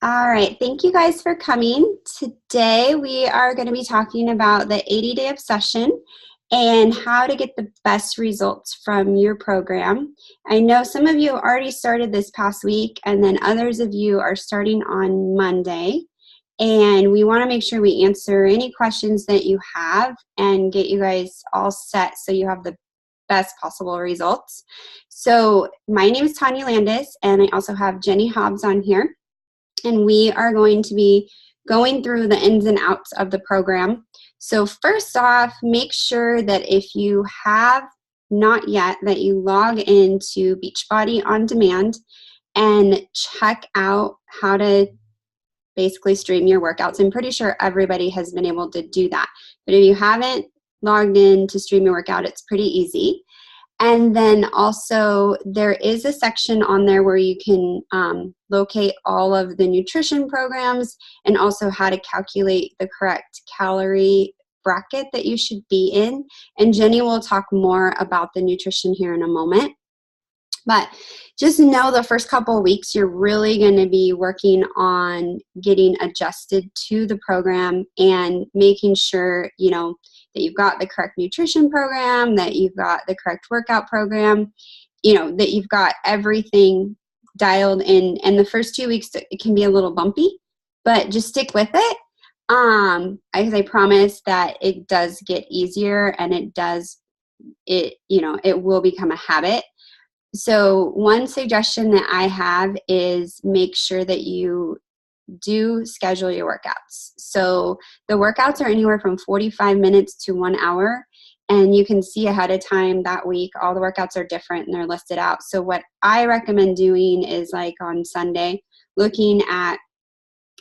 All right, thank you guys for coming. Today we are going to be talking about the 80-day obsession and how to get the best results from your program. I know some of you have already started this past week, and then others of you are starting on Monday. And we want to make sure we answer any questions that you have and get you guys all set so you have the best possible results. So my name is Tanya Landis, and I also have Jenny Hobbs on here. And we are going to be going through the ins and outs of the program. So first off, make sure that if you have not yet, that you log into Beachbody On Demand and check out how to basically stream your workouts. I'm pretty sure everybody has been able to do that. But if you haven't logged in to stream your workout, it's pretty easy. And then also there is a section on there where you can locate all of the nutrition programs and also how to calculate the correct calorie bracket that you should be in. And Jenny will talk more about the nutrition here in a moment. But just know the first couple of weeks, you're really going to be working on getting adjusted to the program and making sure, that you've got the correct nutrition program, that you've got the correct workout program, that you've got everything dialed in. And the first 2 weeks, it can be a little bumpy, but just stick with it. I promise that it does get easier, and it will become a habit. So one suggestion that I have is make sure that you do schedule your workouts. So the workouts are anywhere from 45 minutes to 1 hour, and you can see ahead of time that week. All the workouts are different and they're listed out. So what I recommend doing is, like on Sunday, looking at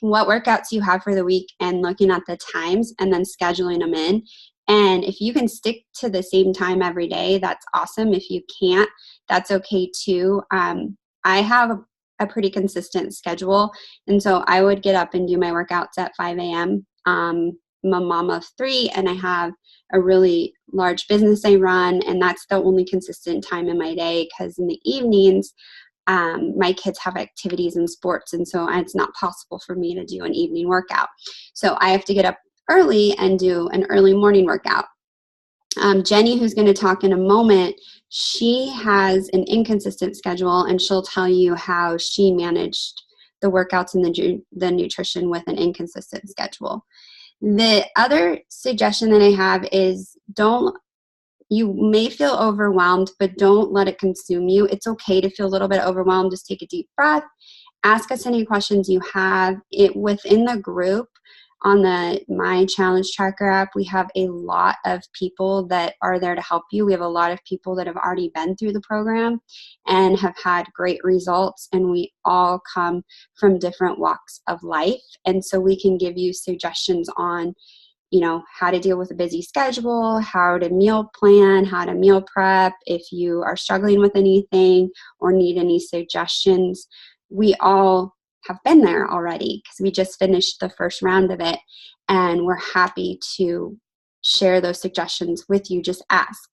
what workouts you have for the week and looking at the times and then scheduling them in. And if you can stick to the same time every day, that's awesome. If you can't, that's okay too. I have a pretty consistent schedule, and so I would get up and do my workouts at 5 a.m. I'm a mom of 3, and I have a really large business I run, and that's the only consistent time in my day, because in the evenings, my kids have activities and sports, and so it's not possible for me to do an evening workout. So I have to get up early and do an early morning workout. Jenny, who's going to talk in a moment, she has an inconsistent schedule, and she'll tell you how she managed the workouts and the nutrition with an inconsistent schedule. The other suggestion that I have is you may feel overwhelmed, but don't let it consume you. It's okay to feel a little bit overwhelmed. Just take a deep breath. Ask us any questions you have. Within the group, on the My Challenge Tracker app, we have a lot of people that are there to help you. We have a lot of people that have already been through the program and have had great results, and we all come from different walks of life. And so we can give you suggestions on, how to deal with a busy schedule, how to meal plan, how to meal prep, if you are struggling with anything or need any suggestions. We all have been there already because we just finished the first round of it, and we're happy to share those suggestions with you. Just ask.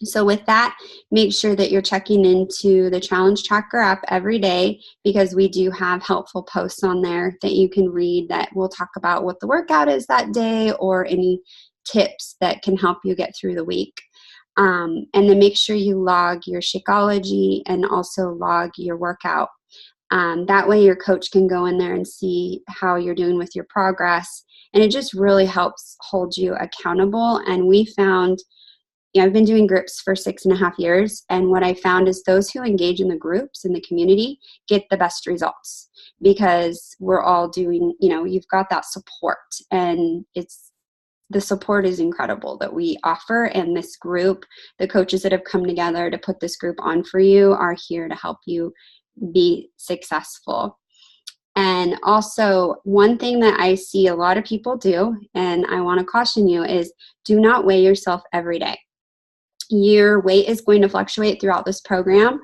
So with that, make sure that you're checking into the Challenge Tracker app every day, because we do have helpful posts on there that you can read that will talk about what the workout is that day or any tips that can help you get through the week. And then make sure you log your Shakeology and also log your workout. That way your coach can go in there and see how you're doing with your progress. And it just really helps hold you accountable. And we found, I've been doing groups for 6.5 years. And what I found is those who engage in the groups in the community get the best results, because we're all doing, you've got that support, and the support is incredible that we offer. And this group, the coaches that have come together to put this group on for you, are here to help you be successful. And also, one thing that I see a lot of people do, and I want to caution you, is do not weigh yourself every day. Your weight is going to fluctuate throughout this program.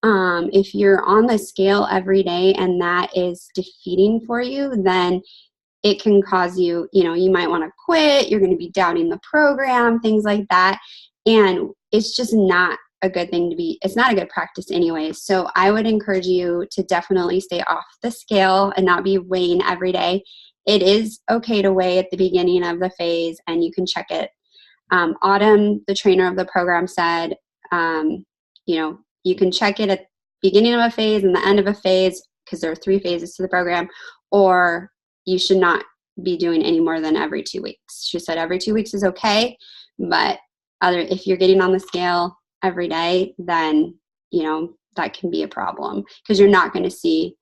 If you're on the scale every day and that is defeating for you, then it can cause you, you might want to quit. You're going to be doubting the program, things like that. And it's just not a good thing to be, it's not a good practice anyways. So I would encourage you to definitely stay off the scale and not be weighing every day. It is okay to weigh at the beginning of the phase, and you can check it. Autumn, the trainer of the program, said, you can check it at the beginning of a phase and the end of a phase, because there are 3 phases to the program, or you should not be doing any more than every 2 weeks. She said every 2 weeks is okay, but if you're getting on the scale every day, then, that can be a problem, because you're not going to see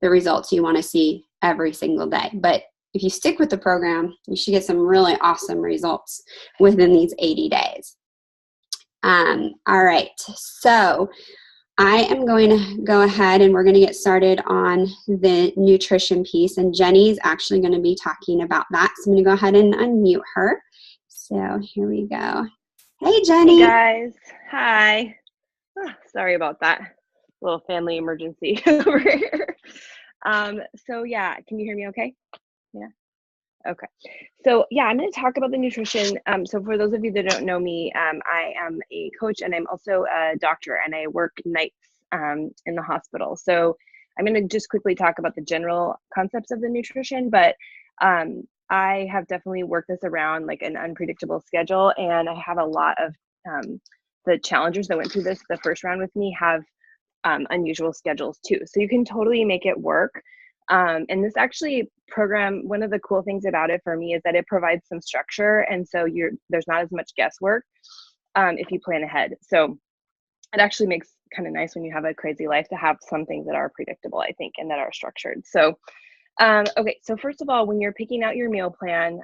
the results you want to see every single day. But if you stick with the program, you should get some really awesome results within these 80 days. All right, so I am going to go ahead and we're going to get started on the nutrition piece, and Jenny's actually going to be talking about that. So I'm going to go ahead and unmute her. So here we go. Hey, Jenny. Hey, guys. Hi. Sorry about that. Little family emergency over here. So yeah, can you hear me okay? Yeah. Okay. So yeah, I'm going to talk about the nutrition. So for those of you that don't know me, I am a coach and I'm also a doctor, and I work nights in the hospital. So I'm going to just quickly talk about the general concepts of the nutrition, but I have definitely worked this around like an unpredictable schedule, and I have a lot of the challengers that went through this the first round with me have unusual schedules too. So you can totally make it work. And this actually program, one of the cool things about it for me is that it provides some structure, and so there's not as much guesswork if you plan ahead. So it actually makes kind of nice when you have a crazy life to have some things that are predictable, I think, and that are structured. So okay, so first of all, when you're picking out your meal plan,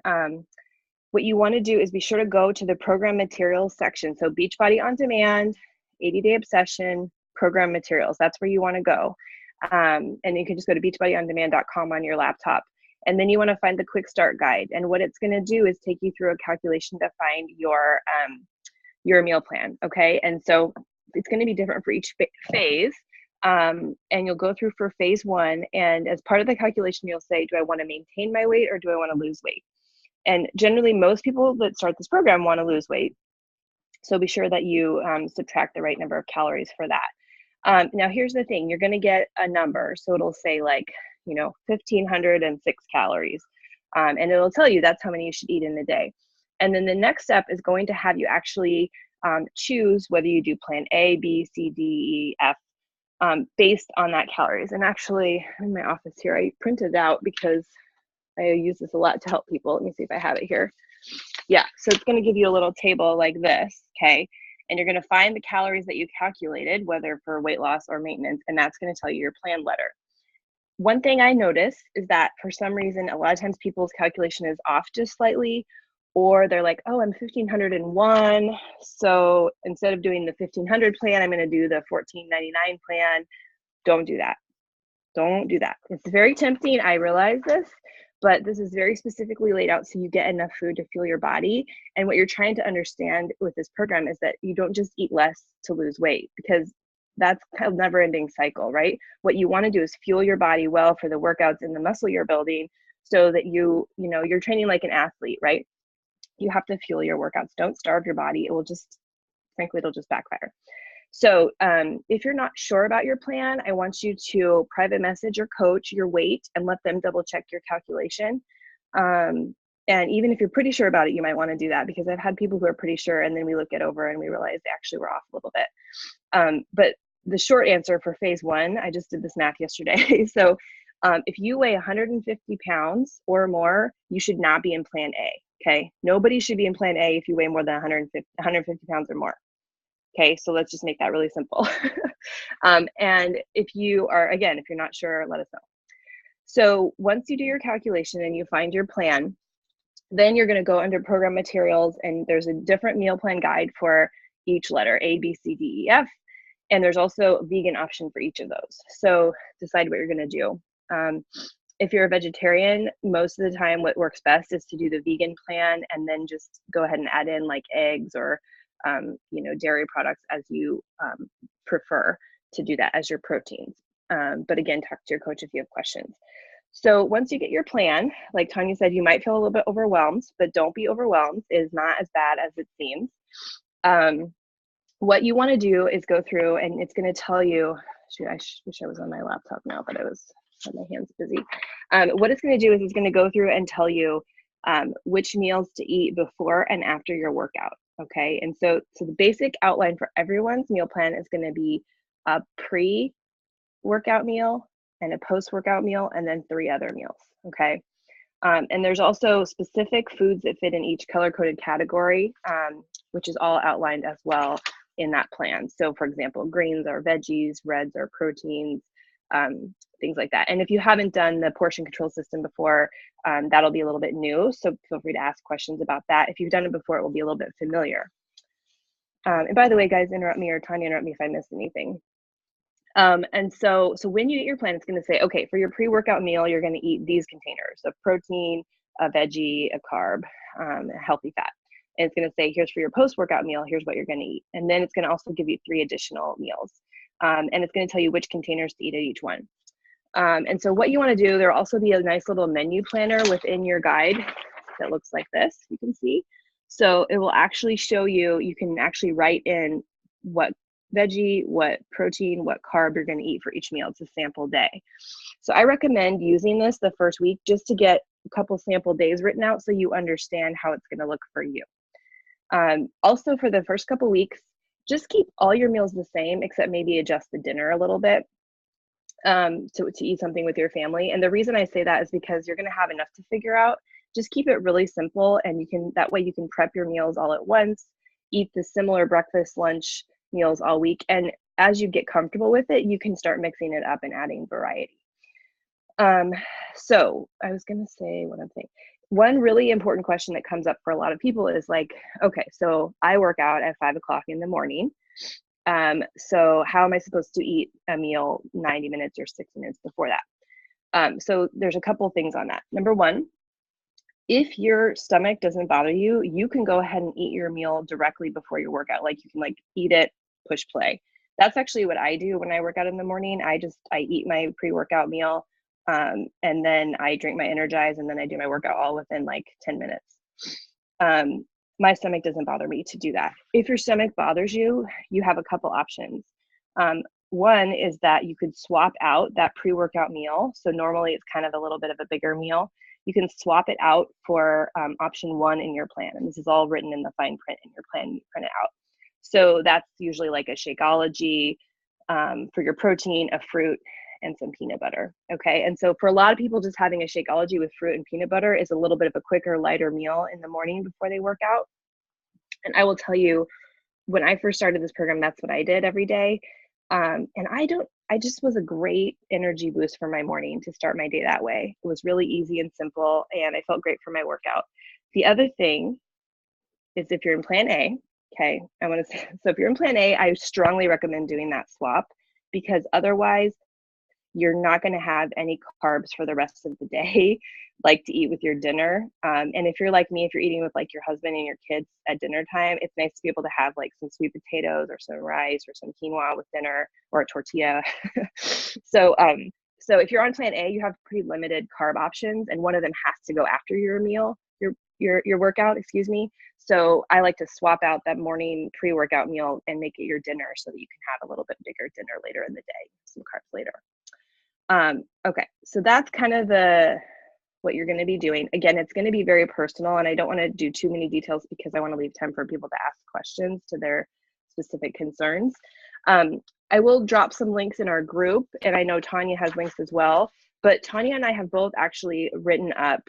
what you want to do is be sure to go to the program materials section. So Beachbody On Demand, 80-Day Obsession, program materials. That's where you want to go. And you can just go to beachbodyondemand.com on your laptop. And then you want to find the quick start guide. And what it's going to do is take you through a calculation to find your meal plan. Okay. And so it's going to be different for each phase. And you'll go through for phase 1. And as part of the calculation, you'll say, do I want to maintain my weight or do I want to lose weight? And generally, most people that start this program want to lose weight. So be sure that you subtract the right number of calories for that. Now, here's the thing. You're going to get a number. So it'll say 1,506 calories. And it'll tell you that's how many you should eat in a day. And then the next step is going to have you actually choose whether you do plan A, B, C, D, E, F, based on that calories. And actually, in my office here, I printed it out because I use this a lot to help people. Let me see if I have it here. Yeah, so it's going to give you a little table like this, okay? And you're going to find the calories that you calculated, whether for weight loss or maintenance, and that's going to tell you your plan letter. One thing I notice is that for some reason, a lot of times people's calculation is off just slightly, or they're like, oh, I'm 1,501. So instead of doing the 1,500 plan, I'm going to do the 1,499 plan. Don't do that. Don't do that. It's very tempting. I realize this, but this is very specifically laid out so you get enough food to fuel your body. And what you're trying to understand with this program is that you don't just eat less to lose weight, because that's kind of never-ending cycle, right? What you want to do is fuel your body well for the workouts and the muscle you're building, so that you're training like an athlete, right? You have to fuel your workouts. Don't starve your body. It'll just backfire. So if you're not sure about your plan, I want you to private message your coach your weight and let them double check your calculation. And even if you're pretty sure about it, you might want to do that, because I've had people who are pretty sure and then we look it over and we realize they actually were off a little bit. But the short answer for phase 1, I just did this math yesterday. So if you weigh 150 pounds or more, you should not be in plan A. Okay. Nobody should be in plan A if you weigh more than 150 pounds or more. Okay, so let's just make that really simple. And if you're not sure, let us know. So once you do your calculation and you find your plan, then you're going to go under program materials, and there's a different meal plan guide for each letter, A, B, C, D, E, F. And there's also a vegan option for each of those. So decide what you're going to do. If you're a vegetarian, most of the time what works best is to do the vegan plan and then just go ahead and add in like eggs or dairy products as you prefer to do that as your proteins. But again, talk to your coach if you have questions. So once you get your plan, like Tanya said, you might feel a little bit overwhelmed, but don't be overwhelmed. It is not as bad as it seems. what you want to do is go through, and it's going to tell you, shoot, I wish I was on my laptop now, but I was had my hands busy. What it's going to do is it's going to go through and tell you which meals to eat before and after your workout. Okay, and so the basic outline for everyone's meal plan is going to be a pre-workout meal and a post-workout meal, and then 3 other meals. Okay, and there's also specific foods that fit in each color-coded category, which is all outlined as well in that plan. So for example, greens are veggies, reds are proteins, things like that. And if you haven't done the portion control system before, that'll be a little bit new. So feel free to ask questions about that. If you've done it before, it will be a little bit familiar. And by the way, guys, interrupt me, or Tanya, interrupt me if I missed anything. And so when you eat your plan, it's going to say, okay, for your pre-workout meal, you're going to eat these containers of protein, a veggie, a carb, a healthy fat. And it's going to say, here's for your post-workout meal, here's what you're going to eat. And then it's going to also give you 3 additional meals. And it's going to tell you which containers to eat at each one. And so what you want to do, there'll also be a nice little menu planner within your guide that looks like this, you can see. So it will actually show you, you can actually write in what veggie, what protein, what carb you're going to eat for each meal. It's a sample day. So I recommend using this the first week just to get a couple sample days written out so you understand how it's going to look for you. Also for the first couple weeks, just keep all your meals the same, except maybe adjust the dinner a little bit to eat something with your family. And the reason I say that is because you're going to have enough to figure out. Just keep it really simple, and that way you can prep your meals all at once, eat the similar breakfast, lunch meals all week. And as you get comfortable with it, you can start mixing it up and adding variety. So I was going to say what I'm saying. One really important question that comes up for a lot of people is like, okay, so I work out at 5 o'clock in the morning. So how am I supposed to eat a meal 90 minutes or 60 minutes before that? So there's a couple things on that. Number one, if your stomach doesn't bother you, you can go ahead and eat your meal directly before your workout. Like you can like eat it, push play. That's actually what I do when I work out in the morning. I eat my pre-workout meal, and then I drink my Energize, and then I do my workout all within like 10 minutes. My stomach doesn't bother me to do that. If your stomach bothers you, you have a couple options. One is that you could swap out that pre-workout meal. So normally it's kind of a little bit of a bigger meal. You can swap it out for option 1 in your plan. And this is all written in the fine print in your plan, you print it out. So that's usually like a Shakeology for your protein, a fruit, and some peanut butter. Okay, and so for a lot of people, just having a Shakeology with fruit and peanut butter is a little bit of a quicker, lighter meal in the morning before they work out. And I will tell you, when I first started this program, that's what I did every day. And I just was a great energy boost for my morning to start my day that way. It was really easy and simple, and I felt great for my workout. The other thing is if you're in plan A, okay, so if you're in plan A, I strongly recommend doing that swap, because otherwise you're not going to have any carbs for the rest of the day, like to eat with your dinner. And if you're like me, if you're eating with like your husband and your kids at dinner time, it's nice to be able to have like some sweet potatoes or some rice or some quinoa with dinner, or a tortilla. So if you're on plan A, you have pretty limited carb options, and one of them has to go after your meal, your workout, excuse me. So I like to swap out that morning pre-workout meal and make it your dinner so that you can have a little bit bigger dinner later in the day, some carbs later. Okay, so that's kind of what you're going to be doing. Again, it's going to be very personal, and I don't want to do too many details because I want to leave time for people to ask questions to their specific concerns. I will drop some links in our group, and I know Tanya has links as well, but Tanya and I have both actually written up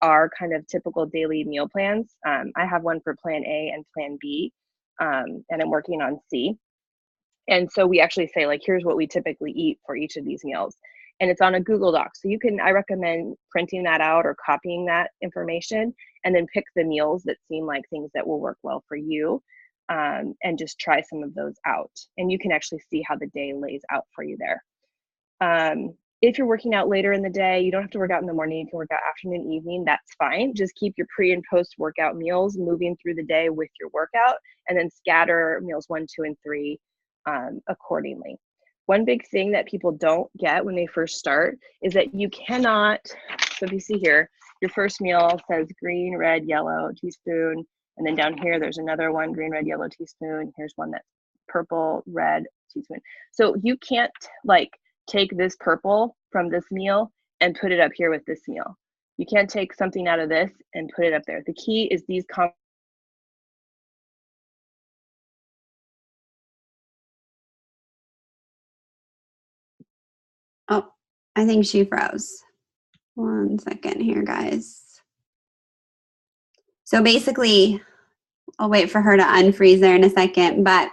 our kind of typical daily meal plans. I have one for plan A and plan B, and I'm working on C. And so we actually say, like, here's what we typically eat for each of these meals. And it's on a Google Doc. So I recommend printing that out or copying that information, and then pick the meals that seem like things that will work well for you, and just try some of those out. And you can actually see how the day lays out for you there. If you're working out later in the day, you don't have to work out in the morning. You can work out afternoon, evening. That's fine. Just keep your pre and post workout meals moving through the day with your workout, and then scatter meals 1, 2, and 3 accordingly. One big thing that people don't get when they first start is that you cannot, so if you see here, your first meal says green, red, yellow, teaspoon, And then down here, there's another one, green, red, yellow teaspoon. Here's one that's purple, red teaspoon. So you can't like take this purple from this meal and put it up here with this meal. You can't take something out of this and put it up there. The key is these Oh, I think she froze. One second here, guys. So basically, I'll wait for her to unfreeze there in a second, but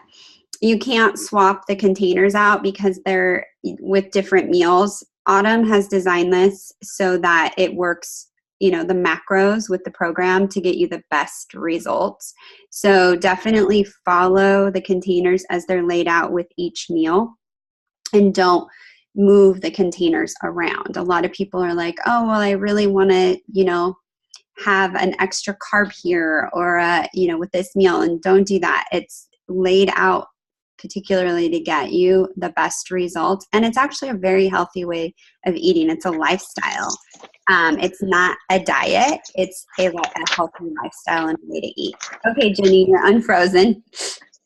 you can't swap the containers out because they're with different meals. Autumn has designed this so that it works, the macros with the program to get you the best results. So definitely follow the containers as they're laid out with each meal, and don't move the containers around. A lot of people are like, oh, well, I really want to, have an extra carb here or, with this meal, and don't do that. It's laid out particularly to get you the best results. And it's actually a very healthy way of eating. It's a lifestyle. It's not a diet. It's a healthy lifestyle and a way to eat. Okay, Jenny, you're unfrozen.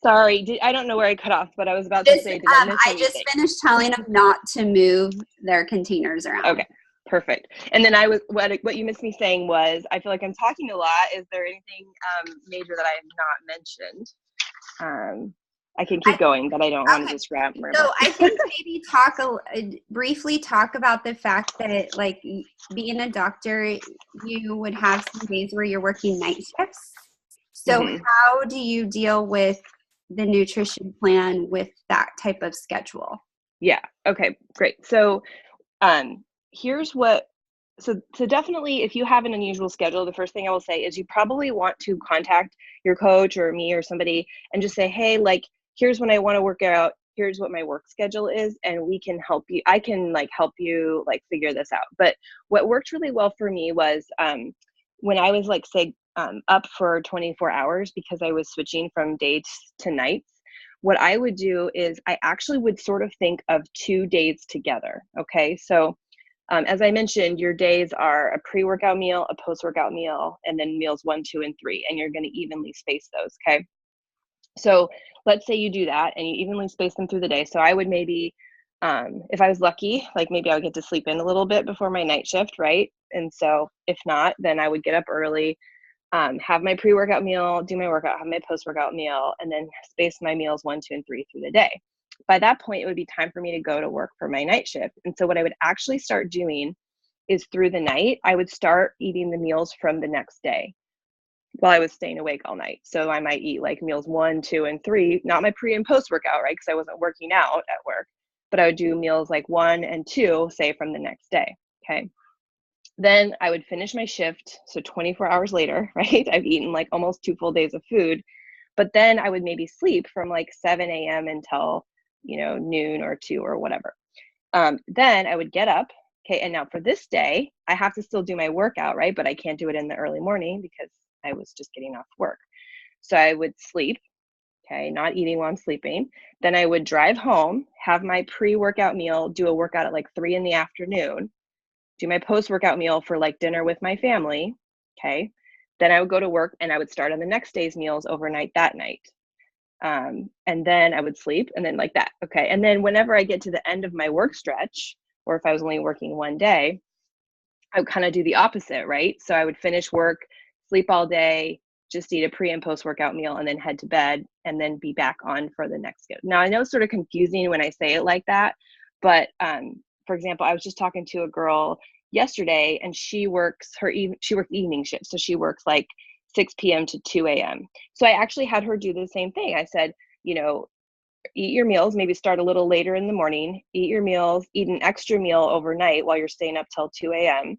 Sorry, I don't know where I cut off, but I was about to say, did I miss anything? I just finished telling them not to move their containers around. Okay, perfect. And then what you missed me saying was, I feel like I'm talking a lot. Is there anything major that I have not mentioned? I can keep going, but I don't want to just ramble. So I think maybe briefly talk about the fact that, like, being a doctor, you would have some days where you're working night shifts. So how do you deal with the nutrition plan with that type of schedule? Yeah. Okay, great. So here's so definitely, if you have an unusual schedule, the first thing I will say is you probably want to contact your coach or me or somebody and just say, hey, like, here's when I want to work out. Here's what my work schedule is, and we can help you. I can help you figure this out. But what worked really well for me was when I was up for 24 hours because I was switching from days to nights. What I would do is I actually would sort of think of 2 days together. Okay, so as I mentioned, your days are a pre-workout meal, a post-workout meal, and then meals 1, 2, and 3, and you're going to evenly space those. Okay. So let's say you do that and you evenly space them through the day. So I would maybe, if I was lucky, maybe I would get to sleep in a little bit before my night shift, right? And so if not, then I would get up early, have my pre-workout meal, do my workout, have my post-workout meal, and then space my meals 1, 2, and 3 through the day. By that point, it would be time for me to go to work for my night shift. And so what I would actually start doing is through the night, I would start eating the meals from the next day while I was staying awake all night. So I might eat meals 1, 2, and 3, not my pre and post workout, right? Because I wasn't working out at work, but I would do meals 1 and 2, say from the next day. Okay. Then I would finish my shift. So 24 hours later, right? I've eaten almost 2 full days of food, but then I would maybe sleep from 7 a.m. until, noon or 2 or whatever. Then I would get up. Okay. And now for this day, I have to still do my workout, right? But I can't do it in the early morning because I was just getting off work. So I would sleep, okay, not eating while I'm sleeping. Then I would drive home, have my pre-workout meal, do a workout at 3 in the afternoon, do my post-workout meal for dinner with my family, okay? Then I would go to work and I would start on the next day's meals overnight that night. And then I would sleep and then that, okay? And then whenever I get to the end of my work stretch, or if I was only working one day, I would kind of do the opposite, right? So I would finish work, sleep all day, just eat a pre and post workout meal, and then head to bed, and then be back on for the next schedule. Now, I know it's sort of confusing when I say it like that, but for example, I was just talking to a girl yesterday, and she works evening shift, so she works 6 p.m. to 2 a.m. So I actually had her do the same thing. I said, eat your meals, maybe start a little later in the morning, eat your meals, eat an extra meal overnight while you're staying up till 2 a.m.,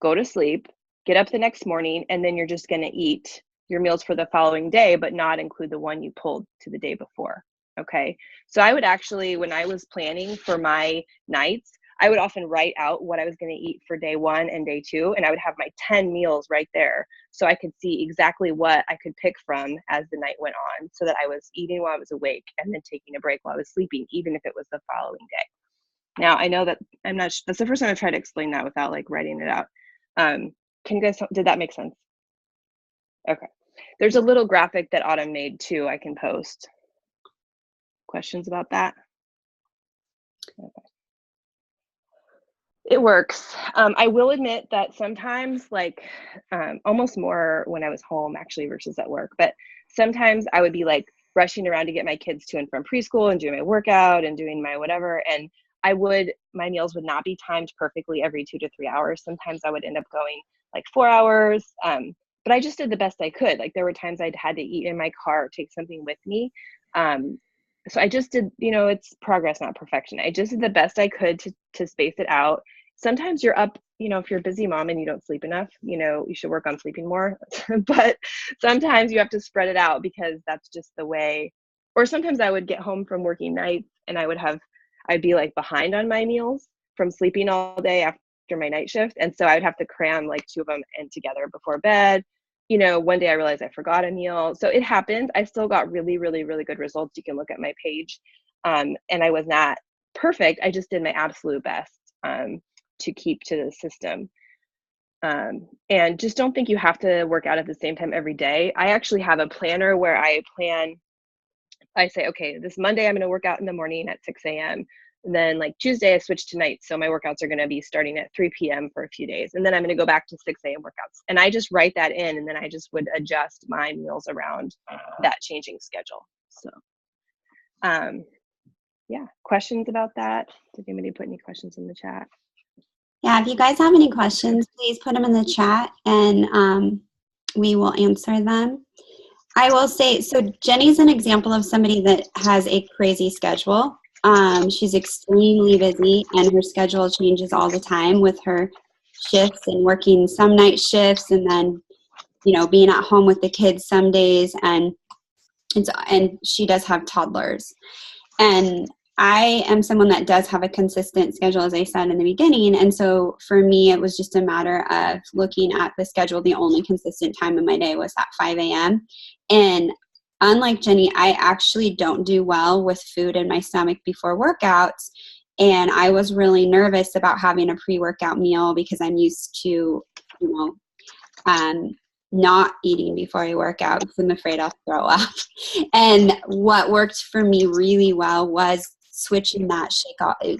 go to sleep, get up the next morning, and then you're just going to eat your meals for the following day, but not include the one you pulled to the day before. Okay. So I would actually, when I was planning for my nights, I would often write out what I was going to eat for day 1 and day 2, and I would have my 10 meals right there so I could see exactly what I could pick from as the night went on, so that I was eating while I was awake and then taking a break while I was sleeping, even if it was the following day. Now, I know that that's the first time I've tried to explain that without writing it out. Can you guys, did that make sense? Okay. There's a little graphic that Autumn made too, I can post. Questions about that? Okay. It works. I will admit that sometimes, like almost more when I was home actually versus at work, but sometimes I would be like rushing around to get my kids to and from preschool and doing my workout and doing my whatever. And my meals would not be timed perfectly every 2 to 3 hours. Sometimes I would end up going like 4 hours. But I just did the best I could. Like there were times I'd had to eat in my car or take something with me. So I just did, it's progress, not perfection. I just did the best I could to space it out. Sometimes you're up, if you're a busy mom and you don't sleep enough, you should work on sleeping more. But sometimes you have to spread it out because that's just the way. Or sometimes I would get home from working nights and I'd be like behind on my meals from sleeping all day after my night shift. And so I would have to cram like 2 of them in together before bed. One day I realized I forgot a meal. So it happened. I still got really, really, really good results. You can look at my page. And I was not perfect. I just did my absolute best to keep to the system. And just don't think you have to work out at the same time every day. I actually have a planner where I say, okay, this Monday I'm going to work out in the morning at 6 a.m. And then like Tuesday I switch to night. So my workouts are going to be starting at 3 p.m. for a few days. And then I'm going to go back to 6 a.m. workouts. And I just write that in, and then I just would adjust my meals around that changing schedule. So yeah, questions about that? Did anybody put any questions in the chat? Yeah, if you guys have any questions, please put them in the chat and we will answer them. I will say, so Jenny's an example of somebody that has a crazy schedule. She's extremely busy and her schedule changes all the time with her shifts and working some night shifts and then, being at home with the kids some days. And she does have toddlers. And I am someone that does have a consistent schedule, as I said in the beginning. And so for me, it was just a matter of looking at the schedule. The only consistent time in my day was at 5 a.m. And unlike Jenny, I actually don't do well with food in my stomach before workouts. And I was really nervous about having a pre-workout meal because I'm used to, not eating before I work out because I'm afraid I'll throw up. And what worked for me really well was switching that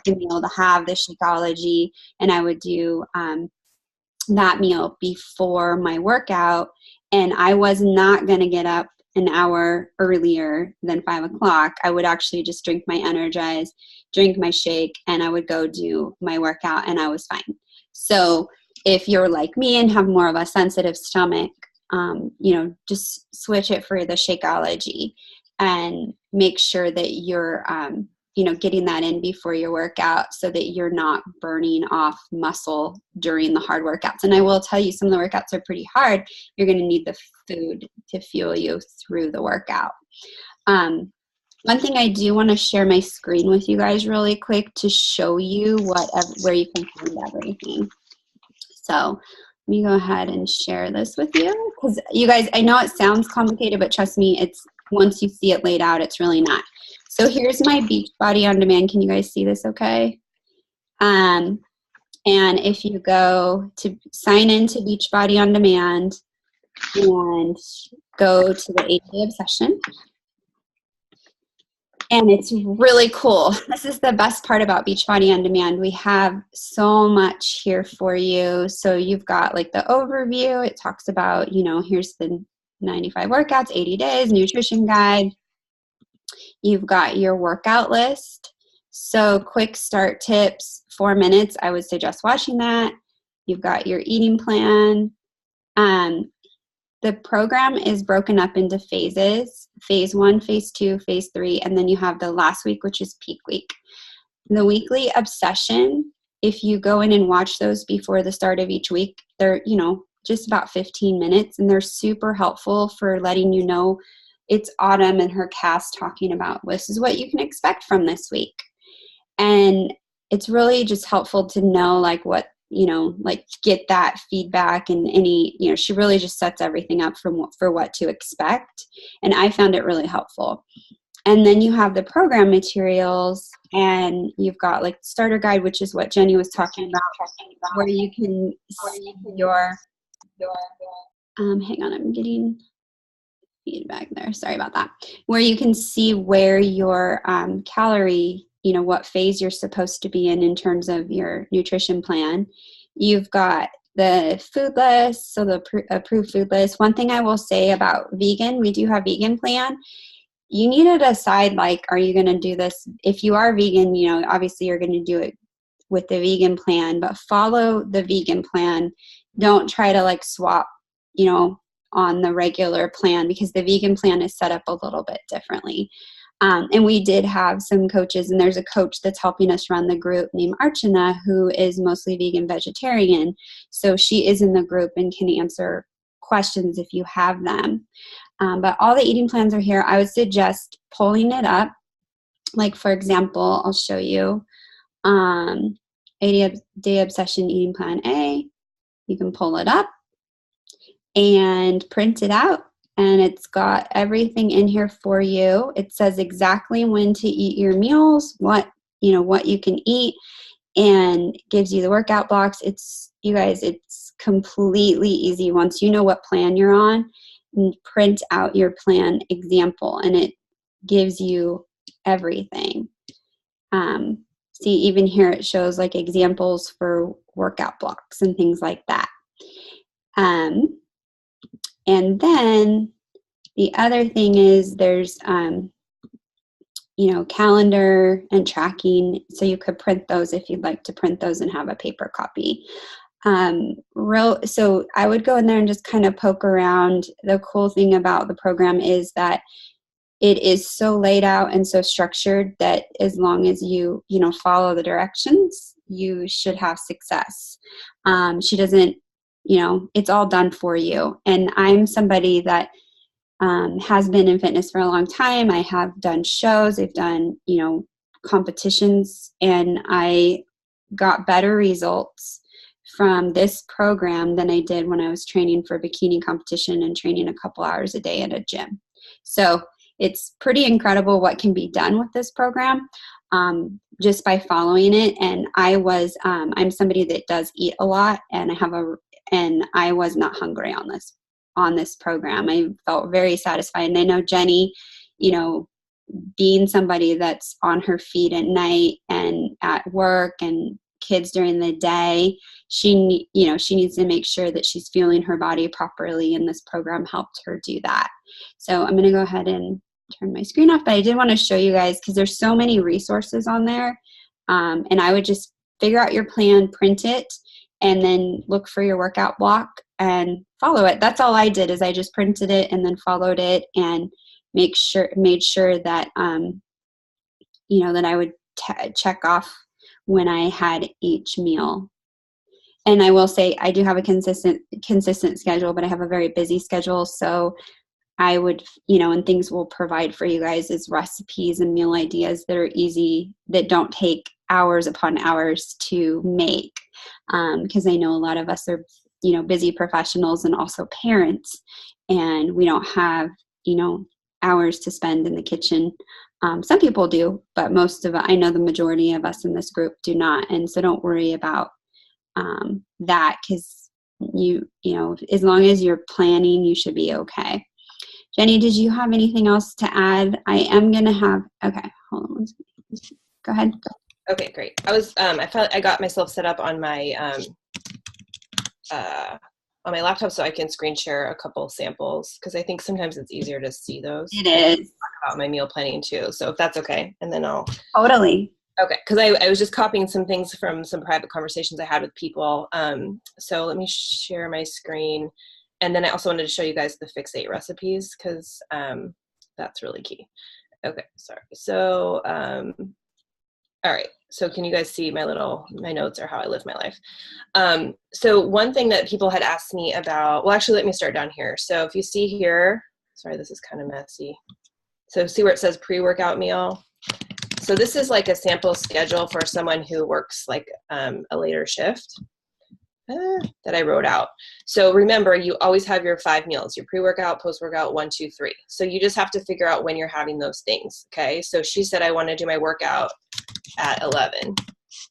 the meal to have the Shakeology, and I would do that meal before my workout. And I was not going to get up an hour earlier than 5 o'clock. I would actually just drink my Energize, drink my shake, and I would go do my workout, and I was fine. So if you're like me and have more of a sensitive stomach, just switch it for the Shakeology and make sure that you're, getting that in before your workout so that you're not burning off muscle during the hard workouts. And I will tell you, some of the workouts are pretty hard. You're going to need the food to fuel you through the workout. One thing I do want to share my screen with you guys really quick to show you where you can find everything. So let me go ahead and share this with you because you guys, I know it sounds complicated, but trust me, it's once you see it laid out, it's really not. So here's my Beachbody On Demand. Can you guys see this okay? And if you go to sign into Beachbody On Demand and go to the 8-Day Obsession, and it's really cool. This is the best part about Beachbody On Demand. We have so much here for you. So you've got like the overview. It talks about, here's the 95 workouts, 80 days, nutrition guide. You've got your workout list. So quick start tips, 4 minutes. I would suggest watching that. You've got your eating plan. The program is broken up into phases, phase 1, phase 2, phase 3, and then you have the last week, which is peak week. The weekly obsession, if you go in and watch those before the start of each week, they're, just about 15 minutes, and they're super helpful for letting you know it's Autumn and her cast talking about this is what you can expect from this week. And it's really just helpful to know what, get that feedback and any, she really just sets everything up for what to expect. And I found it really helpful. And then you have the program materials, and you've got starter guide, which is what Jenny was talking about, where you can see hang on, I'm getting feedback there. Sorry about that. Where you can see where your calorie, what phase you're supposed to be in terms of your nutrition plan. You've got the food list, so the approved food list. One thing I will say about vegan, we do have vegan plan. You need to decide, like, are you going to do this? If you are vegan, obviously you're going to do it with the vegan plan, but follow the vegan plan. Don't try to like swap, on the regular plan, because the vegan plan is set up a little bit differently. And we did have some coaches, and there's a coach that's helping us run the group named Archana, who is mostly vegan vegetarian. So she is in the group and can answer questions if you have them. But all the eating plans are here. I would suggest pulling it up. Like, for example, I'll show you 80-day obsession eating plan A. You can pull it up and print it out, and it's got everything in here for you. It says exactly when to eat your meals, what you can eat, and gives you the workout blocks. It's completely easy. Once you know what plan you're on, and print out your plan example, and it gives you everything. See, even here it shows like examples for workout blocks and things like that. And then the other thing is there's, calendar and tracking. So you could print those if you'd like to print those and have a paper copy. So I would go in there and just kind of poke around. The cool thing about the program is that it is so laid out and so structured that as long as you follow the directions, you should have success. She doesn't, it's all done for you. And I'm somebody that has been in fitness for a long time. I have done shows, I've done, competitions, and I got better results from this program than I did when I was training for bikini competition and training a couple hours a day at a gym. So it's pretty incredible what can be done with this program just by following it. And I'm somebody that does eat a lot, and I was not hungry on this program. I felt very satisfied. And I know Jenny, being somebody that's on her feet at night and at work and kids during the day, she needs to make sure that she's fueling her body properly, and this program helped her do that. So I'm going to go ahead and turn my screen off, but I did want to show you guys because there's so many resources on there. And I would just figure out your plan, print it, and then look for your workout block and follow it. That's all I did, is I just printed it and then followed it, and made sure that that I would check off when I had each meal. And I will say I do have a consistent schedule, but I have a very busy schedule. So I would, and things we'll provide for you guys is recipes and meal ideas that are easy, that don't take hours upon hours to make. Because I know a lot of us are, busy professionals and also parents, and we don't have, hours to spend in the kitchen. Some people do, but I know the majority of us in this group do not. And so don't worry about that, because as long as you're planning, you should be okay. Jenny, did you have anything else to add? I am going to have, okay, hold on one second. Go ahead. Okay, great. I got myself set up on my laptop so I can screen share a couple samples, because I think sometimes it's easier to see those. It is. Talk about my meal planning too. So if that's okay, and then I'll. Totally. Okay, because I was just copying some things from some private conversations I had with people. So let me share my screen. And then I also wanted to show you guys the Fix8 recipes, because that's really key. Okay, sorry. So, all right. So can you guys see my notes, or how I live my life? So one thing that people had asked me about, well, actually, let me start down here. So if you see here, sorry, this is kind of messy. So see where it says pre-workout meal? So this is like a sample schedule for someone who works like a later shift. That I wrote out. So remember, you always have your 5 meals, your pre-workout, post-workout, 1, 2, 3. So you just have to figure out when you're having those things. Okay. So she said, I want to do my workout at 11,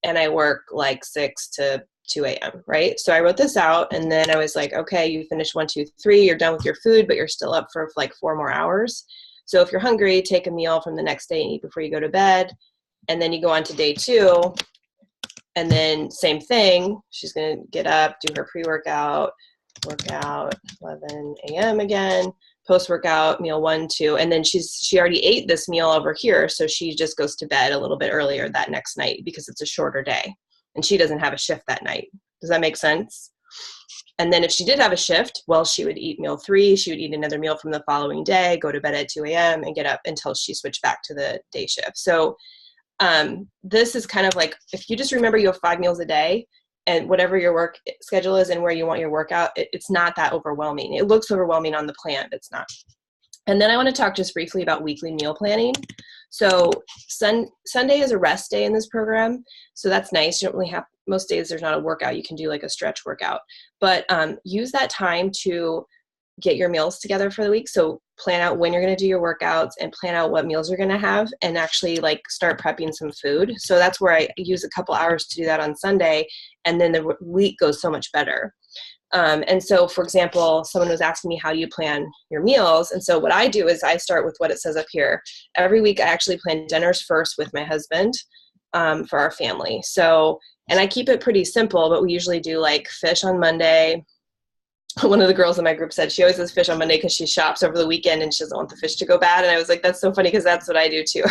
and I work like 6 to 2 a.m., right? So I wrote this out, and then I was like, okay, you finished 1, 2, 3, you're done with your food, but you're still up for like 4 more hours. So if you're hungry, take a meal from the next day and eat before you go to bed. And then you go on to day 2, and then same thing. She's going to get up, do her pre-workout, workout, 11 a.m. again, post-workout, meal 1, 2, and then she already ate this meal over here, so she just goes to bed a little bit earlier that next night because it's a shorter day, and she doesn't have a shift that night. Does that make sense? And then if she did have a shift, well, she would eat meal 3, she would eat another meal from the following day, go to bed at 2 a.m., and get up until she switched back to the day shift. So this is kind of like, if you just remember you have 5 meals a day, and whatever your work schedule is and where you want your workout, it's not that overwhelming. It looks overwhelming on the plan, but it's not. And then I want to talk just briefly about weekly meal planning. So Sunday is a rest day in this program. So that's nice. You don't really have, most days there's not a workout. You can do like a stretch workout, but use that time to get your meals together for the week. So plan out when you're going to do your workouts and plan out what meals you're going to have, and actually like start prepping some food. So that's where I use a couple hours to do that on Sunday. And then the week goes so much better. And so, for example, someone was asking me, how do you plan your meals? And so what I do is I start with what it says up here. Every week I actually plan dinners first with my husband for our family. So, and I keep it pretty simple, but we usually do like fish on Monday. One of the girls in my group said she always has fish on Monday because she shops over the weekend and she doesn't want the fish to go bad. And I was like, that's so funny because that's what I do too.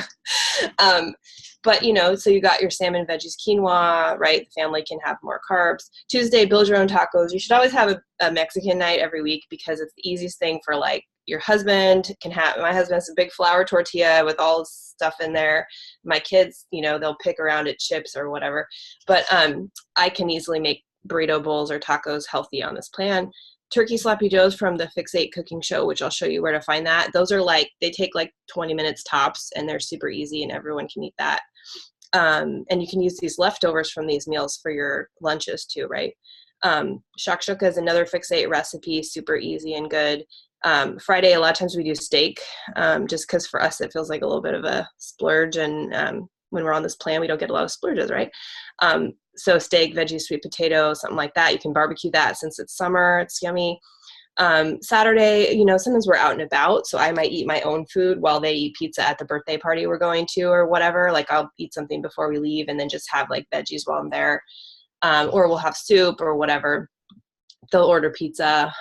But, you know, so you got your salmon, veggies, quinoa, right? The family can have more carbs. Tuesday, build your own tacos. You should always have a Mexican night every week because it's the easiest thing for like your husband can have. My husband has a big flour tortilla with all stuff in there. My kids, you know, they'll pick around at chips or whatever. But I can easily make burrito bowls or tacos healthy on this plan. Turkey sloppy joes from the Fix8 cooking show, which I'll show you where to find that. Those are like, they take like 20 minutes tops and they're super easy and everyone can eat that. And you can use these leftovers from these meals for your lunches too, right? Shakshuka is another Fix8 recipe, super easy and good. Friday, a lot of times we do steak, just because for us it feels like a little bit of a splurge, and when we're on this plan we don't get a lot of splurges, right? So steak, veggie, sweet potato, something like that. You can barbecue that since it's summer, it's yummy. Saturday, you know, sometimes we're out and about, so I might eat my own food while they eat pizza at the birthday party we're going to or whatever. Like I'll eat something before we leave and then just have like veggies while I'm there. Or we'll have soup or whatever. They'll order pizza.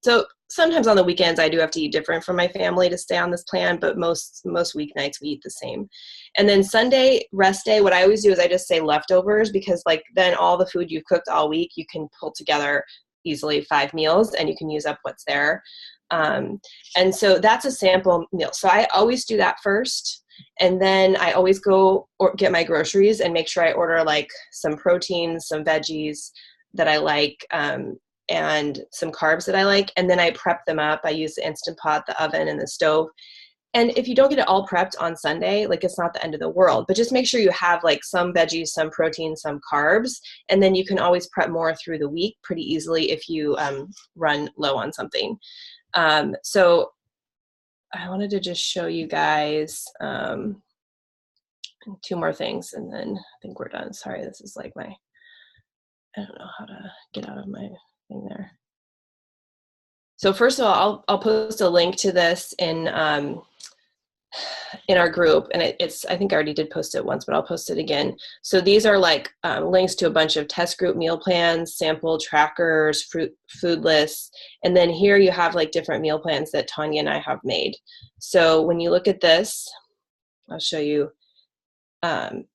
So sometimes on the weekends I do have to eat different from my family to stay on this plan, but most weeknights we eat the same. And then Sunday, rest day, what I always do is I just say leftovers, because like then all the food you've cooked all week, you can pull together easily 5 meals and you can use up what's there. And so that's a sample meal. So I always do that first. And then I always go or get my groceries and make sure I order like some proteins, some veggies that I like, and some carbs that I like. And then I prep them up. I use the Instant Pot, the oven, and the stove. And if you don't get it all prepped on Sunday, like it's not the end of the world, but just make sure you have like some veggies, some protein, some carbs, and then you can always prep more through the week pretty easily if you run low on something. So I wanted to just show you guys 2 more things and then I think we're done. Sorry, this is like I don't know how to get out of my thing there. So first of all, I'll post a link to this in our group, and it's I think I already did post it once, but I'll post it again. So these are like links to a bunch of test group meal plans, sample trackers, food lists, and then here you have like different meal plans that Tanya and I have made. So when you look at this, I'll show you.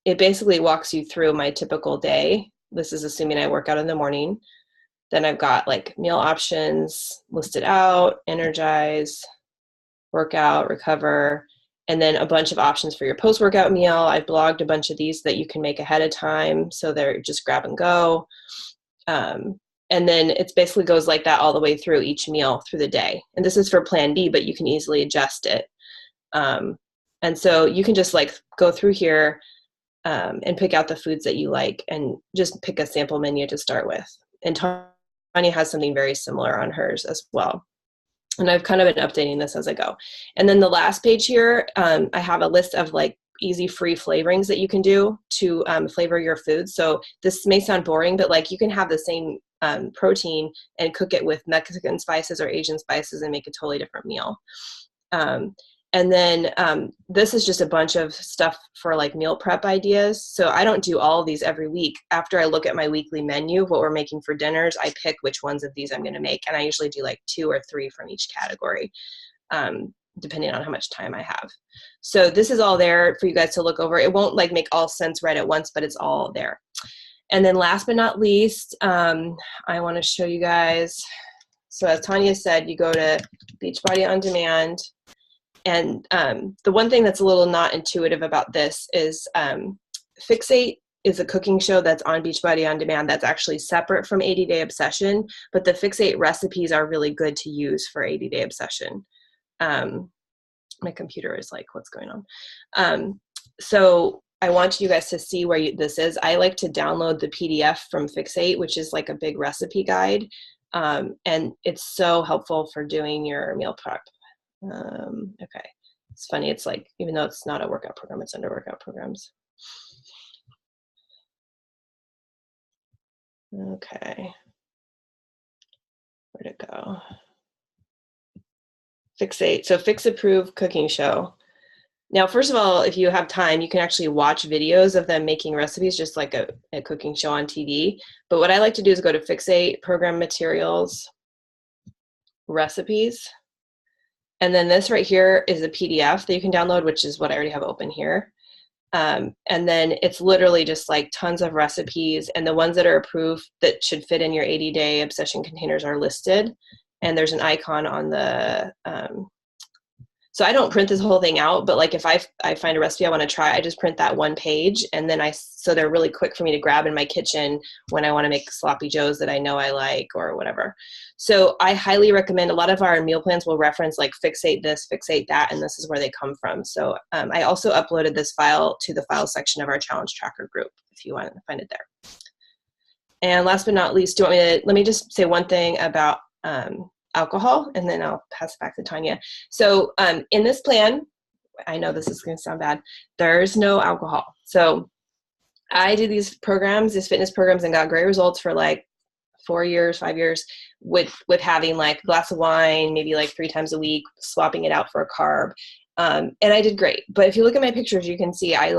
It basically walks you through my typical day. This is assuming I work out in the morning. Then I've got like meal options listed out, energize, workout, recover, and then a bunch of options for your post-workout meal. I've blogged a bunch of these that you can make ahead of time, so they're just grab and go. And then it basically goes like that all the way through each meal through the day. And this is for Plan B, but you can easily adjust it. And so you can just like go through here and pick out the foods that you like and just pick a sample menu to start with. And Tanya has something very similar on hers as well. And I've kind of been updating this as I go. And then the last page here, I have a list of like easy free flavorings that you can do to flavor your food. So this may sound boring, but like you can have the same protein and cook it with Mexican spices or Asian spices and make a totally different meal. And then this is just a bunch of stuff for like meal prep ideas. So I don't do all of these every week. After I look at my weekly menu, what we're making for dinners, I pick which ones of these I'm going to make. And I usually do like 2 or 3 from each category, depending on how much time I have. So this is all there for you guys to look over. It won't like make all sense right at once, but it's all there. And then last but not least, I want to show you guys. So as Tanya said, you go to Beachbody On Demand. And the one thing that's a little not intuitive about this is Fixate is a cooking show that's on Beachbody On Demand that's actually separate from 80 Day Obsession, but the Fixate recipes are really good to use for 80 Day Obsession. My computer is like, what's going on? So I want you guys to see where this is. I like to download the PDF from Fixate, which is like a big recipe guide. And it's so helpful for doing your meal prep. Okay. It's funny. It's like, even though it's not a workout program, it's under workout programs. Okay. Where'd it go? Fixate. So Fix Approved Cooking Show. Now, first of all, if you have time, you can actually watch videos of them making recipes, just like a cooking show on TV. But what I like to do is go to Fixate, Program Materials, Recipes. And then this right here is a PDF that you can download, which is what I already have open here. And then it's literally just like tons of recipes, and the ones that are approved that should fit in your 80-day obsession containers are listed. And there's an icon on the, so I don't print this whole thing out, but like if I find a recipe I want to try, I just print that one page, and then so they're really quick for me to grab in my kitchen when I want to make sloppy joes that I know I like or whatever. So I highly recommend, a lot of our meal plans will reference like Fixate this, Fixate that, and this is where they come from. So I also uploaded this file to the files section of our challenge tracker group if you want to find it there. And last but not least, let me just say one thing about alcohol, and then I'll pass it back to Tanya. So in this plan, I know this is going to sound bad, there's no alcohol. So I did these programs, these fitness programs, and got great results for like 4 years, 5 years with having like a glass of wine, maybe like 3 times a week, swapping it out for a carb. And I did great. But if you look at my pictures, you can see I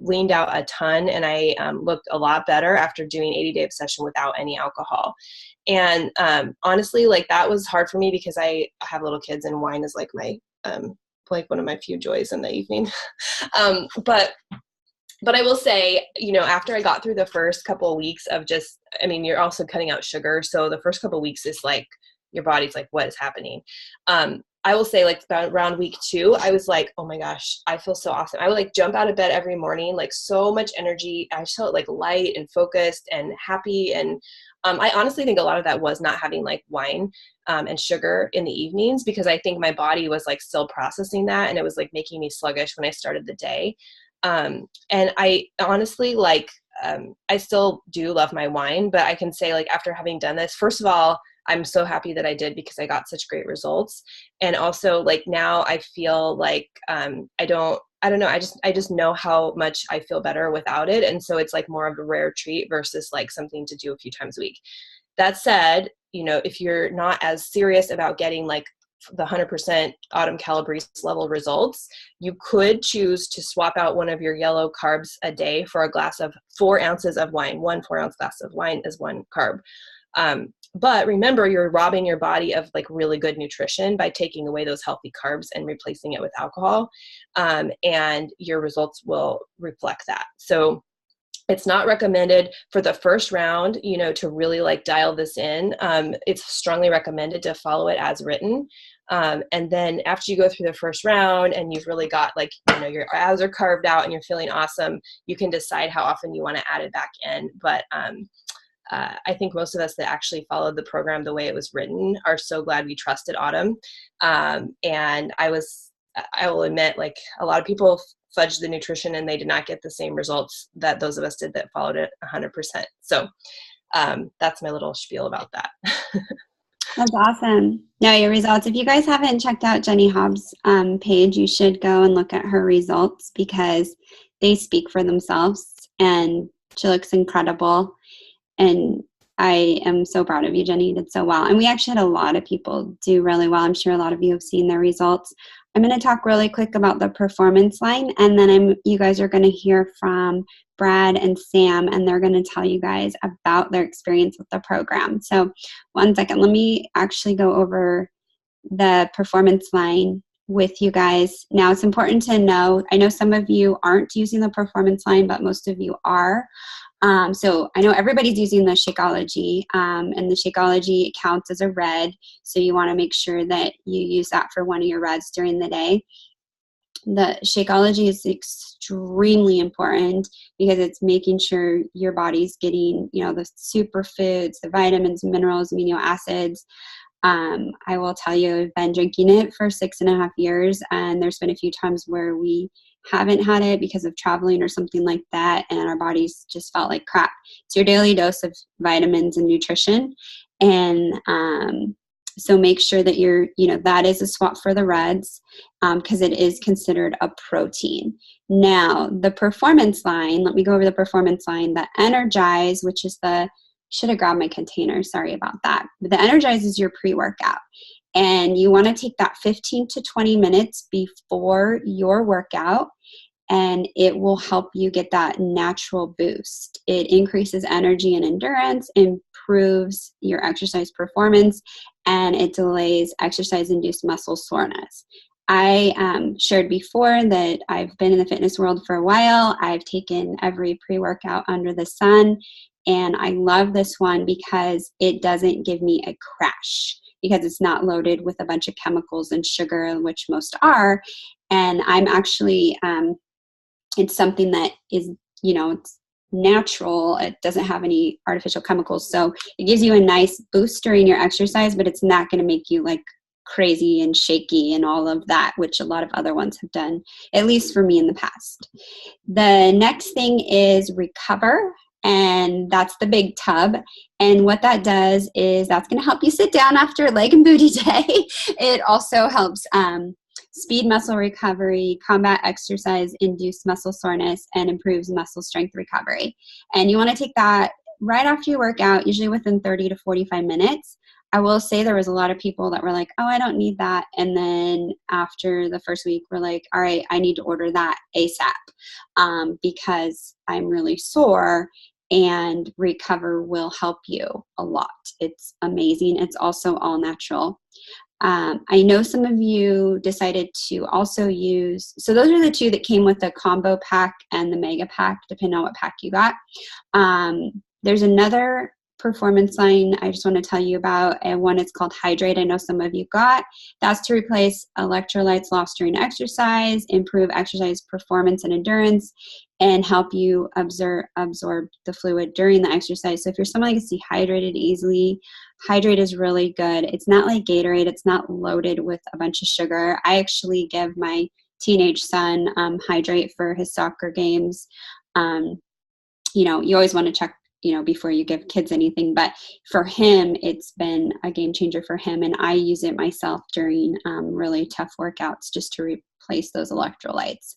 leaned out a ton, and I looked a lot better after doing 80 Day Obsession without any alcohol. And honestly, like that was hard for me because I have little kids, and wine is like my like one of my few joys in the evening. But I will say, you know, after I got through the first couple of weeks of just, I mean, you're also cutting out sugar. So the first couple of weeks is like, your body's like, what is happening? I will say like around week 2, I was like, oh my gosh, I feel so awesome. I would like jump out of bed every morning, like so much energy. I just felt like light and focused and happy. And I honestly think a lot of that was not having like wine and sugar in the evenings, because I think my body was like still processing that, and it was like making me sluggish when I started the day. And I honestly like, I still do love my wine, but I can say like after having done this, first of all, I'm so happy that I did because I got such great results. And also like now I feel like I don't know, I just know how much I feel better without it. And so it's like more of a rare treat versus like something to do a few times a week. That said, you know, if you're not as serious about getting like the 100% Autumn Calabrese level results, you could choose to swap out one of your yellow carbs a day for a glass of 4 ounces of wine. 1 4-ounce glass of wine is 1 carb. But remember, you're robbing your body of like really good nutrition by taking away those healthy carbs and replacing it with alcohol. And your results will reflect that. So it's not recommended for the first round, you know, to really like dial this in. It's strongly recommended to follow it as written. And then after you go through the first round and you've really got like, you know, your abs are carved out and you're feeling awesome, you can decide how often you want to add it back in. But I think most of us that actually followed the program the way it was written are so glad we trusted Autumn. And I will admit, like a lot of people fudged the nutrition and they did not get the same results that those of us did that followed it 100%. So that's my little spiel about that. That's awesome. No, your results. If you guys haven't checked out Jenny Hobbs' page, you should go and look at her results because they speak for themselves and she looks incredible. And I am so proud of you, Jenny. You did so well. And we actually had a lot of people do really well. I'm sure a lot of you have seen their results. I'm going to talk really quick about the performance line, and then you guys are going to hear from Brad and Sam, and they're going to tell you guys about their experience with the program. So one second, let me actually go over the performance line with you guys. Now, it's important to know, I know some of you aren't using the performance line, but most of you are. So I know everybody's using the Shakeology, and the Shakeology counts as a red. So you want to make sure that you use that for one of your reds during the day. The Shakeology is extremely important because it's making sure your body's getting, the superfoods, the vitamins, minerals, amino acids. I will tell you, I've been drinking it for 6.5 years, and there's been a few times where we haven't had it because of traveling or something like that, and our bodies just felt like crap. It's your daily dose of vitamins and nutrition, and so make sure that that is a swap for the reds, because it is considered a protein. Now, the performance line, let me go over the performance line. The Energize, which is should have grabbed my container, sorry about that. But the Energize is your pre-workout. And you want to take that 15 to 20 minutes before your workout, and it will help you get that natural boost. It increases energy and endurance, improves your exercise performance, and it delays exercise-induced muscle soreness. I shared before that I've been in the fitness world for a while. I've taken every pre-workout under the sun, and I love this one because it doesn't give me a crash, because it's not loaded with a bunch of chemicals and sugar, which most are. And I'm actually, it's something that is, it's natural. It doesn't have any artificial chemicals. So it gives you a nice boost during your exercise, but it's not going to make you like crazy and shaky and all of that, which a lot of other ones have done, at least for me in the past. The next thing is Recover. And that's the big tub. And what that does is that's going to help you sit down after leg and booty day. It also helps speed muscle recovery, combat exercise-induced muscle soreness, and improves muscle strength recovery. And you want to take that right after your workout, usually within 30 to 45 minutes. I will say there was a lot of people that were like, oh, I don't need that. And then after the first week, we're like, all right, I need to order that ASAP, because I'm really sore. And Recover will help you a lot. It's amazing. It's also all natural. I know some of you decided to also use, so those are the two that came with the combo pack and the mega pack, depending on what pack you got. There's another performance line I just want to tell you about, and one is called Hydrate. I know some of you got. That's to replace electrolytes lost during exercise, improve exercise performance and endurance, and help you absorb the fluid during the exercise. So if you're someone that gets dehydrated easily, Hydrate is really good. It's not like Gatorade. It's not loaded with a bunch of sugar. I actually give my teenage son Hydrate for his soccer games. You always want to check before you give kids anything, but for him, it's been a game changer for him. And I use it myself during really tough workouts just to replace those electrolytes.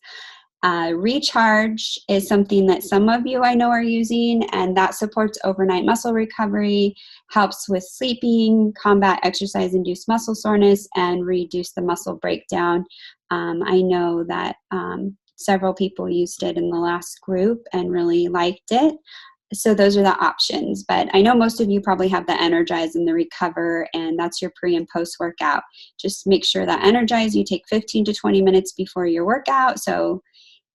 Recharge is something that some of you I know are using, and that supports overnight muscle recovery, helps with sleeping, combat exercise-induced muscle soreness, and reduce the muscle breakdown. I know that several people used it in the last group and really liked it. So those are the options, but I know most of you probably have the Energize and the Recover, and that's your pre and post workout. Just make sure that Energize you take 15 to 20 minutes before your workout. So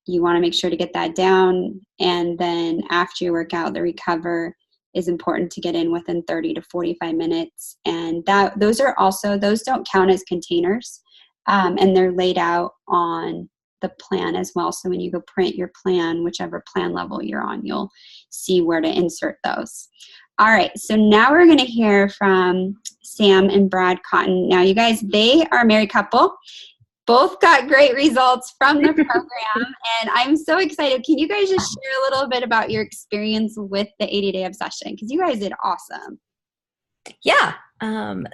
you want to make sure to get that down. And then after your workout, the Recover is important to get in within 30 to 45 minutes. And those don't count as containers, and they're laid out on the plan as well. So when you go print your plan, whichever plan level you're on, you'll see where to insert those. All right, so now we're going to hear from Sam and Brad Cotton. Now, you guys, they are a married couple. Both got great results from the program, and I'm so excited. Can you guys just share a little bit about your experience with the 80-Day Obsession? Because you guys did awesome. Yeah.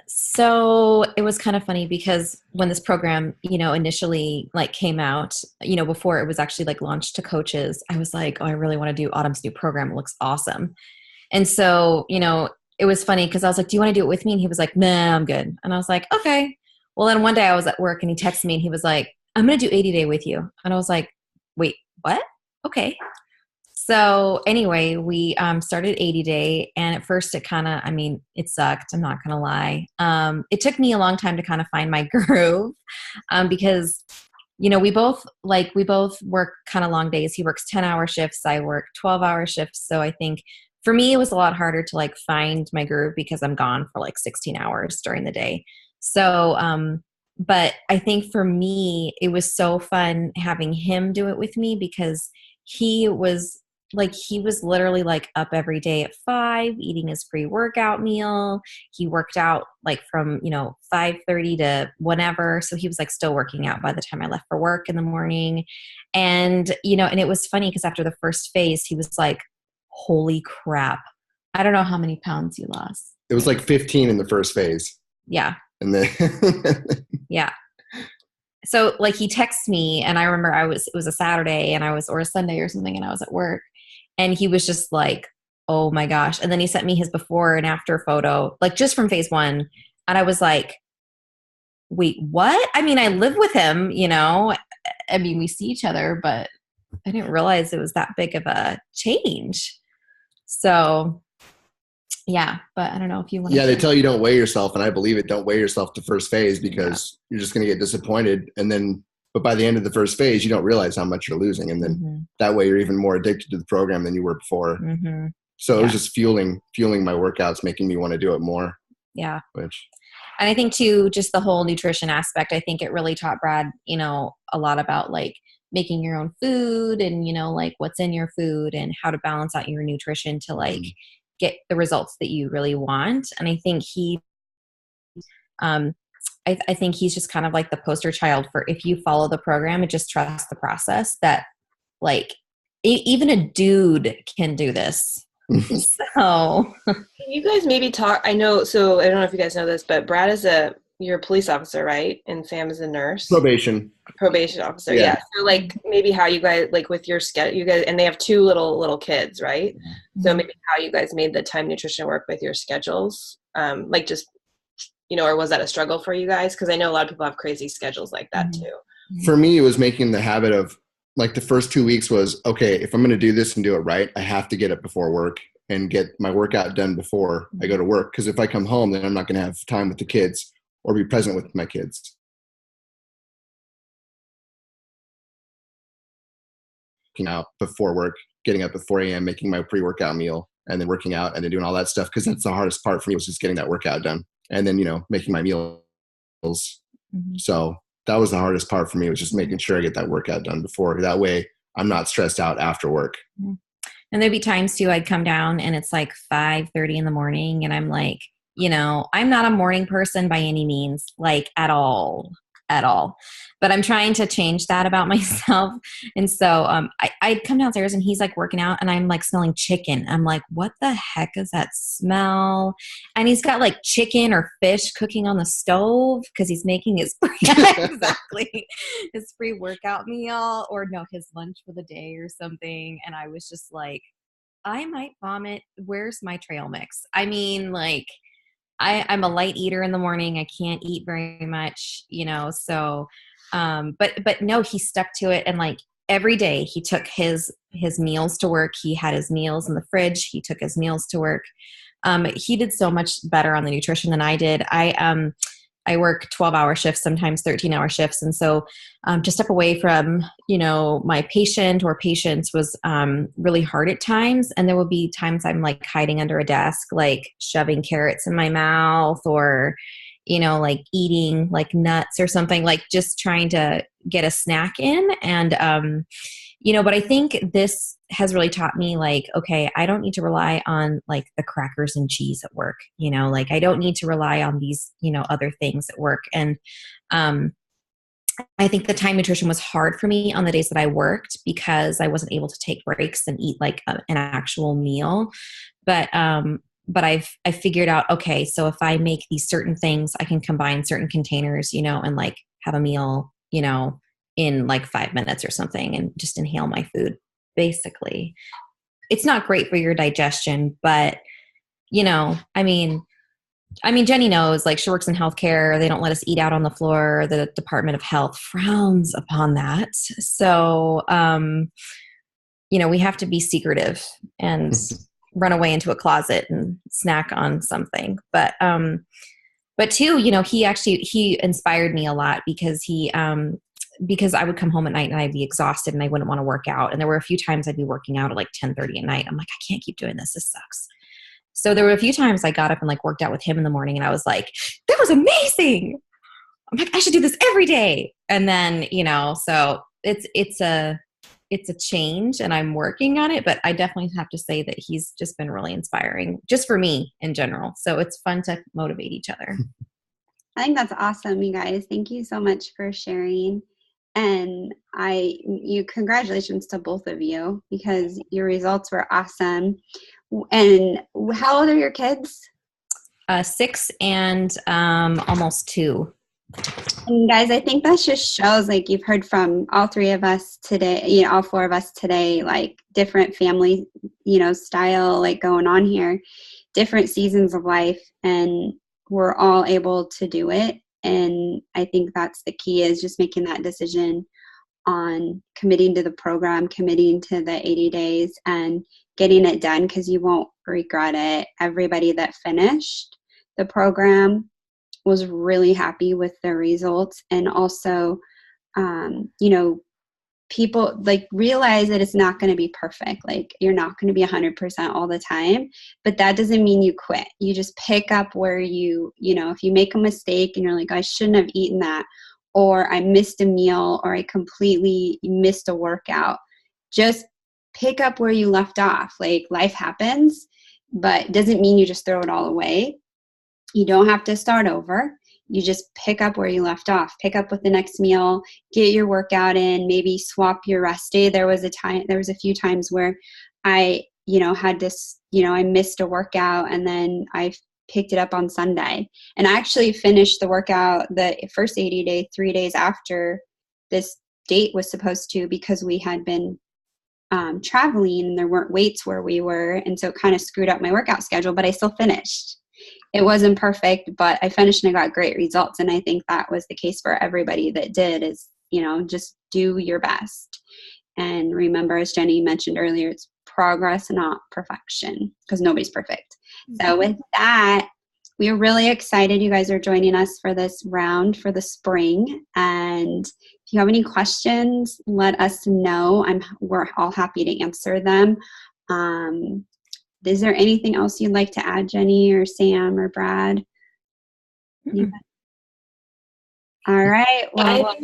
So it was kind of funny because when this program, initially like came out, before it was actually like launched to coaches, I was like, oh, I really want to do Autumn's new program. It looks awesome. And so, it was funny because I was like, do you want to do it with me? And he was like, nah, I'm good. And I was like, okay. Well, then one day I was at work and he texted me and he was like, I'm going to do 80 Day with you. And I was like, wait, what? Okay. So anyway, we started 80 Day, and at first it kind of, it sucked. I'm not going to lie. It took me a long time to kind of find my groove because, we both work kind of long days. He works 10-hour shifts. I work 12-hour shifts. So I think for me, it was a lot harder to like find my groove because I'm gone for like 16 hours during the day. So, but I think for me, it was so fun having him do it with me because he was literally like up every day at 5, eating his pre-workout meal. He worked out like from, 5:30 to whenever. So he was like still working out by the time I left for work in the morning. And, and it was funny because after the first phase, he was like, holy crap. I don't know how many pounds you lost. It was like 15 in the first phase. Yeah. And then yeah. So like he texts me, and I remember it was a Saturday or a Sunday or something, and I was at work, and he was just like, oh my gosh. And then he sent me his before and after photo, like just from phase 1. And I was like, wait, what? I live with him, we see each other, but I didn't realize it was that big of a change. So yeah, but I don't know if you want to. Yeah, they tell you don't weigh yourself, and I believe it. Don't weigh yourself the first phase because you're just going to get disappointed. And then, but by the end of the first phase, you don't realize how much you're losing. And then that way you're even more addicted to the program than you were before. Mm-hmm. So it was just fueling my workouts, making me want to do it more. Yeah. And I think too, just the whole nutrition aspect, I think it really taught Brad, a lot about like making your own food and, like what's in your food and how to balance out your nutrition to like get the results that you really want. And I think I think he's just kind of like the poster child for if you follow the program and just trust the process that like even a dude can do this. So can you guys maybe talk, I don't know if you guys know this, but Brad is you're a police officer, right? And Sam is a nurse. Probation officer. Yeah. So like maybe how you guys, like with your schedule, you guys, and they have 2 little kids, right? Mm-hmm. So maybe how you guys made the time nutrition work with your schedules, like just, or was that a struggle for you guys? Because I know a lot of people have crazy schedules like that too. For me, it was making the habit of like the first 2 weeks was, okay, if I'm going to do this and do it right, I have to get up before work and get my workout done before I go to work. Because if I come home, then I'm not going to have time with the kids or be present with my kids. Out before work, getting up at 4 a.m., making my pre-workout meal, and then working out and then doing all that stuff. Because that's the hardest part for me was just getting that workout done. And then, making my meals. Mm-hmm. So that was the hardest part for me was just making sure I get that workout done before. That way I'm not stressed out after work. Mm-hmm. And there'd be times too, I'd come down and it's like 5:30 in the morning. And I'm like, I'm not a morning person by any means, like at all. But I'm trying to change that about myself. And so I'd come downstairs and he's like working out and I'm like smelling chicken. I'm like, what the heck is that smell? And he's got like chicken or fish cooking on the stove because he's making his his pre-workout meal or his lunch for the day or something. And I was just like, I might vomit. Where's my trail mix? I'm a light eater in the morning. I can't eat very much, so, but no, he stuck to it. And like every day he took his meals to work. He had his meals in the fridge. He took his meals to work. He did so much better on the nutrition than I did. I work 12-hour shifts, sometimes 13-hour shifts. And so to step away from, my patient or patients was really hard at times. And there will be times I'm like hiding under a desk, like shoving carrots in my mouth or, like eating like nuts or something, like just trying to get a snack in. And, but I think this has really taught me like, okay, I don't need to rely on like the crackers and cheese at work, like I don't need to rely on these, other things at work. And I think the time nutrition was hard for me on the days that I worked because I wasn't able to take breaks and eat like an actual meal. But I figured out, okay, so if I make these certain things, I can combine certain containers, you know, and like have a meal, you know, in like 5 minutes or something and just inhale my food. Basically, it's not great for your digestion, but you know, I mean, Jenny knows, like, she works in healthcare. They don't let us eat out on the floor. The Department of Health frowns upon that. So, you know, we have to be secretive and run away into a closet and snack on something. But too, you know, he inspired me a lot because because I would come home at night and I'd be exhausted and I wouldn't want to work out. And there were a few times I'd be working out at like 10:30 at night. I'm like, I can't keep doing this. This sucks. So there were a few times I got up and like worked out with him in the morning and I was like, that was amazing. I'm like, I should do this every day. And then, you know, so it's a change and I'm working on it, but I definitely have to say that he's just been really inspiring just for me in general. So it's fun to motivate each other. I think that's awesome, you guys. Thank you so much for sharing. And congratulations to both of you because your results were awesome. And how old are your kids? 6 and almost 2. And guys, I think that just shows, like, you've heard from all 3 of us today, you know, all 4 of us today, like different family, you know, style, like going on here, different seasons of life, and we're all able to do it. And I think that's the key, is just making that decision on committing to the program, committing to the 80 days and getting it done, because you won't regret it. Everybody that finished the program was really happy with their results. And also, you know, people like realize that it's not going to be perfect. Like, you're not going to be 100% all the time, but that doesn't mean you quit. You just pick up where you know, if you make a mistake and you're like, I shouldn't have eaten that, or I missed a meal, or I completely missed a workout, just pick up where you left off. Like, life happens, but it doesn't mean you just throw it all away. You don't have to start over. You just pick up where you left off. Pick up with the next meal, get your workout in, maybe swap your rest day. There was a few times where I, you know, had this, you know, I missed a workout and then I picked it up on Sunday. And I actually finished the workout the first 80 day, 3 days after this date was supposed to, because we had been traveling and there weren't weights where we were. And so it kind of screwed up my workout schedule, but I still finished. It wasn't perfect, but I finished and I got great results. And I think that was the case for everybody that did, is, you know, just do your best. And remember, as Jenny mentioned earlier, it's progress, not perfection, because nobody's perfect. So with that, we are really excited you guys are joining us for this round for the spring. And if you have any questions, let us know. We're all happy to answer them. Is there anything else you'd like to add, Jenny or Sam or Brad? Mm-hmm. All right. Well,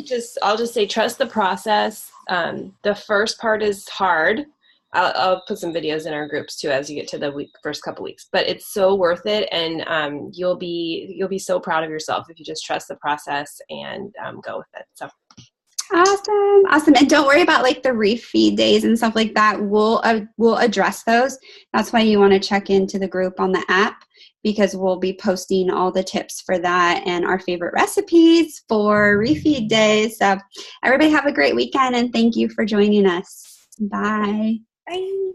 I'll just say, trust the process. The first part is hard. I'll put some videos in our groups too as you get to the first couple weeks, but it's so worth it. And you'll be so proud of yourself if you just trust the process and go with it. So. Awesome. And don't worry about like the refeed days and stuff like that. We'll address those. That's why you want to check into the group on the app, because we'll be posting all the tips for that and our favorite recipes for refeed days. So everybody have a great weekend, and thank you for joining us. Bye. Bye.